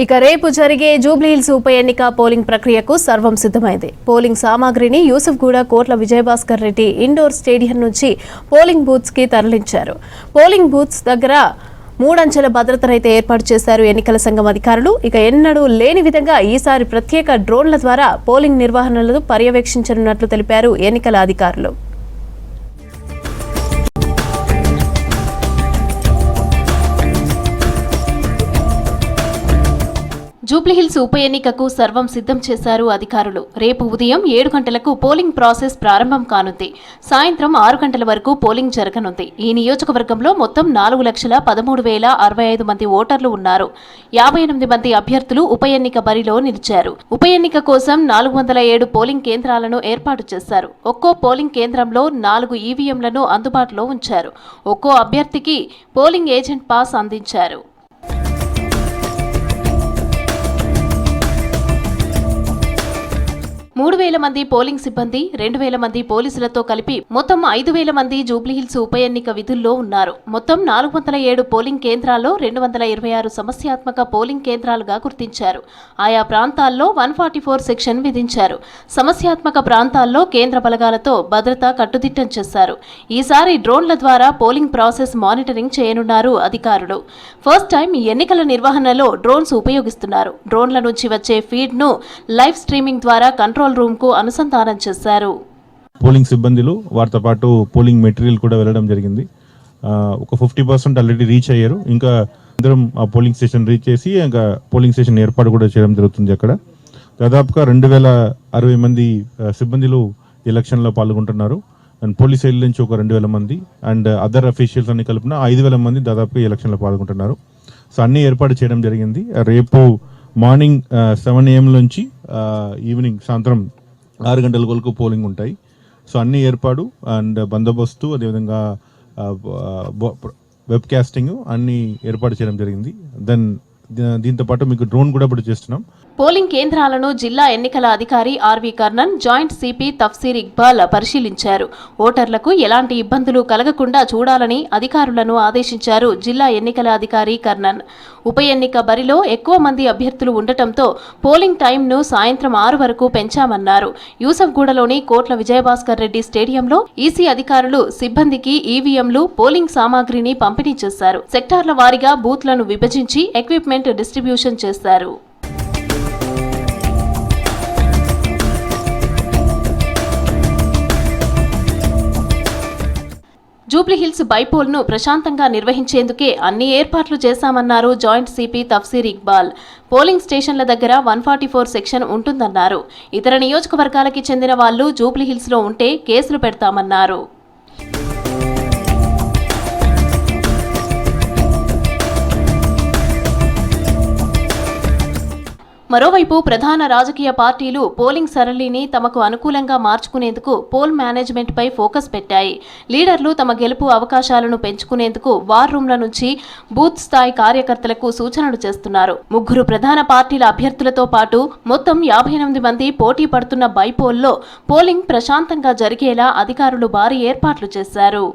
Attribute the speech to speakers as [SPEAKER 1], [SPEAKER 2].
[SPEAKER 1] ఇక రేపు జరిగే జూబ్లీహిల్స్ ఉప ఎన్నిక పోలింగ్ ప్రక్రియకు సర్వం సిద్ధమైంది. పోలింగ్ సామాగ్రిని యూసుఫ్గూడ కోట్ల విజయభాస్కర్ రెడ్డి ఇండోర్ స్టేడియం నుంచి పోలింగ్ బూత్స్ కి తరలించారు. పోలింగ్ బూత్స్ దగ్గర 3 అంచెల భద్రతనైతే ఏర్పాటు చేశారు ఎన్నికల సంఘం అధికారులు. ఇక ఎన్నడూ లేని విధంగా ఈసారి ప్రత్యేక డ్రోన్ల ద్వారా పోలింగ్ నిర్వహణలను పర్యవేక్షించనున్నట్లు తెలిపారు ఎన్నికల అధికారులు. జూబ్లీహిల్స్ ఉప ఎన్నికకు సర్వం సిద్ధం చేశారు అధికారులు. రేపు ఉదయం 7 గంటలకు పోలింగ్ ప్రాసెస్ ప్రారంభం కానుంది. సాయంత్రం 6 గంటల వరకు పోలింగ్ జరగనుంది. ఈ నియోజకవర్గంలో మొత్తం 4,13,065 మంది ఓటర్లు ఉన్నారు. 58 మంది అభ్యర్థులు ఉప ఎన్నిక బరిలో నిలిచారు. ఉప ఎన్నిక కోసం 407 పోలింగ్ కేంద్రాలను ఏర్పాటు చేశారు. ఒక్కో పోలింగ్ కేంద్రంలో 4 ఈవీఎంలను అందుబాటులో ఉంచారు. ఒక్కో అభ్యర్థికి పోలింగ్ ఏజెంట్ పాస్ అందించారు. 3,000 మంది పోలింగ్ సిబ్బంది, 2,000 మంది పోలీసులతో కలిపి మొత్తం 5,000 మంది జూబ్లీహిల్స్ ఉప ఎన్నిక విధుల్లో ఉన్నారు. మొత్తం 407 పోలింగ్ కేంద్రాల్లో 226 సమస్యాత్మక పోలింగ్ కేంద్రాలుగా గుర్తించారు. ఆయా ప్రాంతాల్లో 144 సెక్షన్ విధించారు. సమస్యాత్మక ప్రాంతాల్లో కేంద్ర బలగాలతో భద్రత కట్టుదిట్టం చేశారు. ఈసారి డ్రోన్ల ద్వారా పోలింగ్ ప్రాసెస్ మానిటరింగ్ చేయనున్నారు అధికారులు. ఫస్ట్ టైం ఈ ఎన్నికల నిర్వహణలో డ్రోన్స్ ఉపయోగిస్తున్నారు. డ్రోన్ల నుంచి వచ్చే ఫీడ్ ను లైవ్ స్ట్రీమింగ్ ద్వారా కంట్రోల్ రూమ్ కు అనుసంధానం చేశారు.
[SPEAKER 2] పోలింగ్ సిబ్బందిలు వారితో పాటు పోలింగ్ మెటీరియల్ కూడా వెళ్ళడం జరిగింది. ఒక 50% ఆల్రెడీ రీచ్ అయ్యారు. ఇంకా అందరం ఆ పోలింగ్ స్టేషన్ రీచ్ చేసి ఇంకా పోలింగ్ స్టేషన్ ఏర్పాటు కూడా చేయడం జరుగుతుంది. అక్కడ దాదాపుగా 2,060 మంది సిబ్బందిలు ఎలక్షన్లో పాల్గొంటున్నారు. అండ్ పోలీస్ సైడ్ నుంచి ఒక 2,000 మంది అండ్ అదర్ అఫీషియల్స్ అన్ని కలిపిన 5,000 మంది దాదాపుగా ఎలక్షన్లో పాల్గొంటున్నారు. సో అన్ని ఏర్పాటు చేయడం జరిగింది. రేపు మార్నింగ్ 7 AM నుంచి ఈవినింగ్ సాయంత్రం 6 గంటల వరకు పోలింగ్ ఉంటాయి. సో అన్ని ఏర్పాటు అండ్ బందోబస్తు అదేవిధంగా వెబ్ కాస్టింగ్ అన్ని ఏర్పాటు చేయడం జరిగింది. దీంతో పాటు మీకు డ్రోన్ కూడా ఇప్పుడు చేస్తున్నాం.
[SPEAKER 1] పోలింగ్ కేంద్రాలను జిల్లా ఎన్నికల అధికారి RV Karnan, joint CP Tafseer Iqbal పరిశీలించారు. ఓటర్లకు ఎలాంటి ఇబ్బందులు కలగకుండా చూడాలని అధికారులను ఆదేశించారు జిల్లా ఎన్నికల అధికారి కర్ణన్. ఉప ఎన్నిక బరిలో ఎక్కువ మంది అభ్యర్థులు ఉండటంతో పోలింగ్ టైంను సాయంత్రం 6 వరకు పెంచామన్నారు. యూసఫ్గూడలోని కోట్ల విజయభాస్కర్ రెడ్డి స్టేడియంలో ఈసీ అధికారులు సిబ్బందికి ఈవీఎంలు, పోలింగ్ సామాగ్రిని పంపిణీ చేశారు. సెక్టార్ల వారీగా బూత్లను విభజించి ఎక్విప్మెంట్ డిస్ట్రిబ్యూషన్ చేశారు. జూబ్లీహిల్స్ బైపోల్ ను ప్రశాంతంగా నిర్వహించేందుకే అన్ని ఏర్పాట్లు చేశామన్నారు joint CP Tafseer Iqbal. Polling స్టేషన్ల దగ్గర 144 సెక్షన్ ఉంటుందన్నారు. ఇతర నియోజకవర్గాలకి చెందిన వాళ్లు జూబ్లీహిల్స్ లో ఉంటే కేసులు పెడతామన్నారు. మరోవైపు ప్రధాన రాజకీయ పార్టీలు పోలింగ్ సరళిని తమకు అనుకూలంగా మార్చుకునేందుకు పోల్ మేనేజ్మెంట్ పై ఫోకస్ పెట్టాయి. లీడర్లు తమ గెలుపు అవకాశాలను పెంచుకునేందుకు వార్ రూమ్ల నుంచి బూత్ స్థాయి కార్యకర్తలకు సూచనలు చేస్తున్నారు. 3 ప్రధాన పార్టీల అభ్యర్థులతో పాటు మొత్తం 58 మంది పోటీ పడుతున్న బైపోల్లో పోలింగ్ ప్రశాంతంగా జరిగేలా అధికారులు భారీ ఏర్పాట్లు చేశారు.